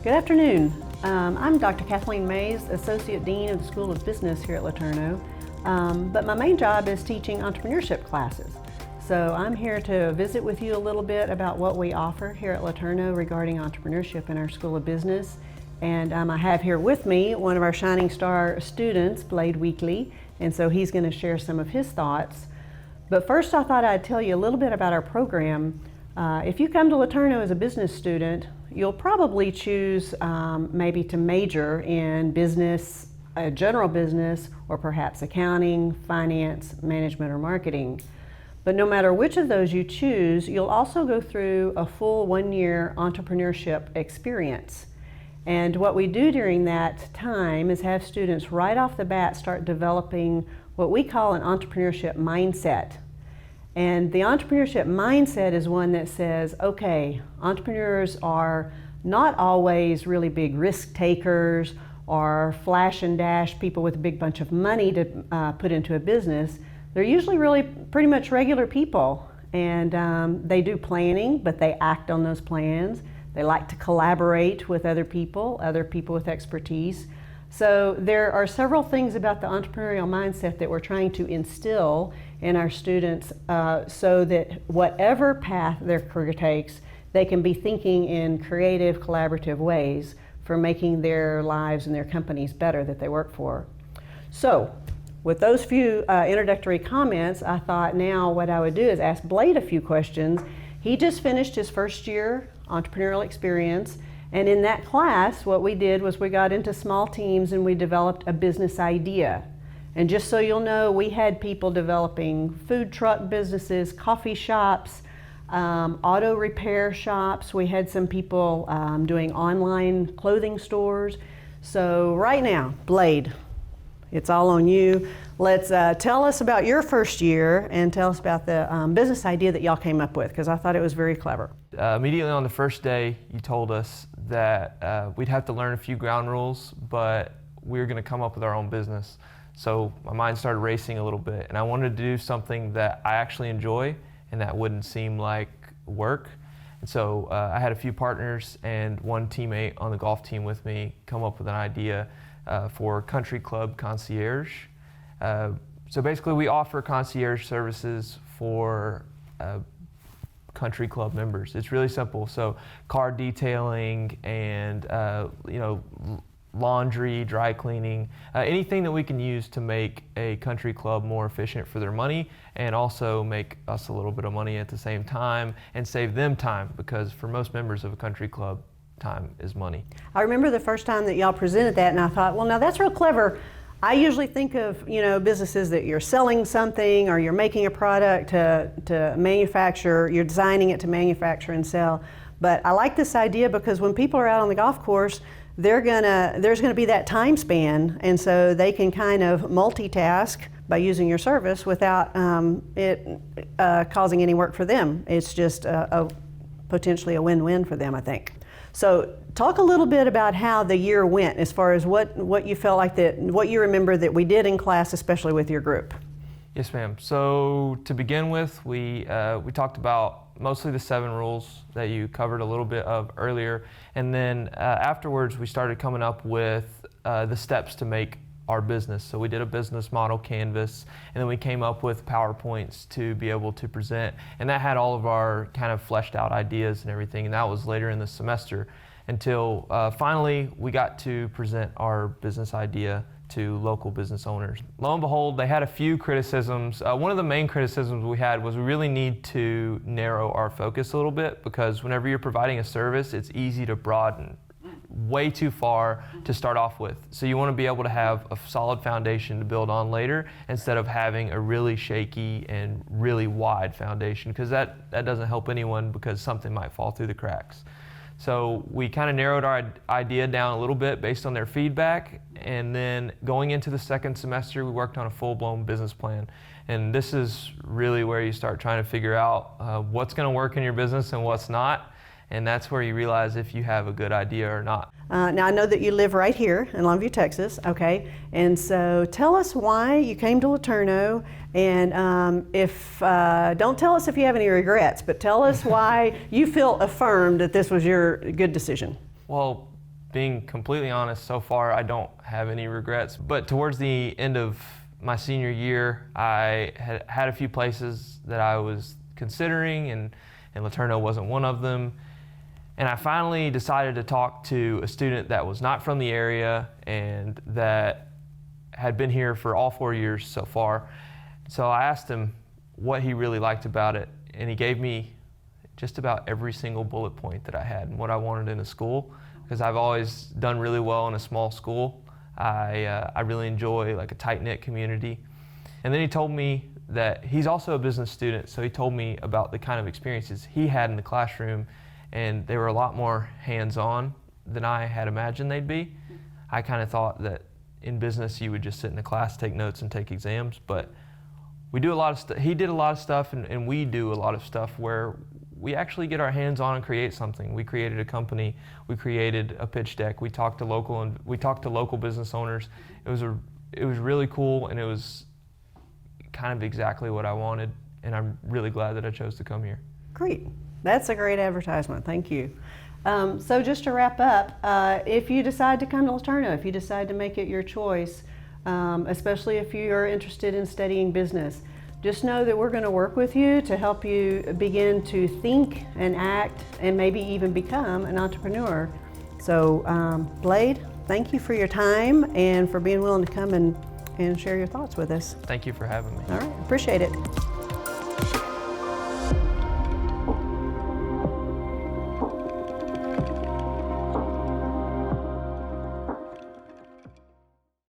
Good afternoon. I'm Dr. Kathleen Mays, Associate Dean of the School of Business here at LeTourneau, but my main job is teaching entrepreneurship classes. So I'm here to visit with you a little bit about what we offer here at LeTourneau regarding entrepreneurship in our School of Business. And I have here with me one of our Shining Star students, Blayde Weekley, and so he's going to share some of his thoughts. But first I thought I'd tell you a little bit about our program. If you come to LeTourneau as a business student, you'll probably choose maybe to major in business, general business, or perhaps accounting, finance, management, or marketing. But no matter which of those you choose, you'll also go through a full one-year entrepreneurship experience. And what we do during that time is have students right off the bat start developing what we call an entrepreneurship mindset. And the entrepreneurship mindset is one that says, okay, entrepreneurs are not always really big risk takers or flash and dash people with a big bunch of money to put into a business. They're usually really pretty much regular people, and they do planning, but they act on those plans. They like to collaborate with other people with expertise. So there are several things about the entrepreneurial mindset that we're trying to instill in our students so that whatever path their career takes, they can be thinking in creative, collaborative ways for making their lives and their companies better that they work for. So with those few introductory comments, I thought now what I would do is ask Blayde a few questions. He just finished his first year entrepreneurial experience, and in that class what we did was we got into small teams and we developed a business idea. And just so you'll know, we had people developing food truck businesses, coffee shops, auto repair shops. We had some people doing online clothing stores. So right now, Blayde, it's all on you. Let's tell us about your first year and tell us about the business idea that y'all came up with, because I thought it was very clever. Immediately on the first day, you told us that we'd have to learn a few ground rules, but we were going to come up with our own business. So my mind started racing a little bit, and I wanted to do something that I actually enjoy and that wouldn't seem like work. And so I had a few partners and one teammate on the golf team with me come up with an idea for Country Club Concierge. So basically we offer concierge services for country club members. It's really simple. So car detailing and laundry, dry cleaning, anything that we can use to make a country club more efficient for their money and also make us a little bit of money at the same time and save them time, because for most members of a country club, time is money. I remember the first time that y'all presented that, and I thought, well, now that's real clever. I usually think of businesses that you're selling something or you're making a product to manufacture, you're designing it to manufacture and sell. But I like this idea because when people are out on the golf course, there's gonna be that time span, and so they can kind of multitask by using your service without it causing any work for them. It's just potentially a win-win for them, I think. So talk a little bit about how the year went as far as what you felt like what you remember that we did in class, especially with your group. Yes, ma'am. So to begin with, we talked about mostly the 7 rules that you covered a little bit of earlier, and then afterwards we started coming up with the steps to make our business. So we did a business model canvas, and then we came up with PowerPoints to be able to present, and that had all of our kind of fleshed out ideas and everything, and that was later in the semester until finally we got to present our business idea to local business owners. Lo and behold, they had a few criticisms. One of the main criticisms we had was we really need to narrow our focus a little bit, because whenever you're providing a service, it's easy to broaden way too far to start off with. So you want to be able to have a solid foundation to build on later instead of having a really shaky and really wide foundation, because that doesn't help anyone, because something might fall through the cracks. So we kind of narrowed our idea down a little bit based on their feedback, and then going into the second semester we worked on a full-blown business plan. And this is really where you start trying to figure out what's going to work in your business and what's not. And that's where you realize if you have a good idea or not. Now I know that you live right here in Longview, Texas, okay? And so tell us why you came to LeTourneau, and don't tell us if you have any regrets, but tell us why you feel affirmed that this was your good decision. Well, being completely honest, so far I don't have any regrets. But towards the end of my senior year, I had a few places that I was considering, and LeTourneau wasn't one of them. And I finally decided to talk to a student that was not from the area and that had been here for all 4 years so far. So I asked him what he really liked about it, and he gave me just about every single bullet point that I had and what I wanted in a school, because I've always done really well in a small school. I really enjoy like a tight-knit community. And then he told me that he's also a business student, so he told me about the kind of experiences he had in the classroom, and they were a lot more hands-on than I had imagined they'd be. I kind of thought that in business you would just sit in a class, take notes, and take exams, but we do a lot of stuff. He did a lot of stuff, and we do a lot of stuff where we actually get our hands on and create something. We created a company. We created a pitch deck. We talked to local business owners. It was really cool, and it was kind of exactly what I wanted. And I'm really glad that I chose to come here. Great, that's a great advertisement. Thank you. So just to wrap up, if you decide to come to LeTourneau, if you decide to make it your choice, especially if you are interested in studying business, just know that we're going to work with you to help you begin to think and act and maybe even become an entrepreneur. So Blayde, thank you for your time and for being willing to come and share your thoughts with us. Thank you for having me. All right, appreciate it.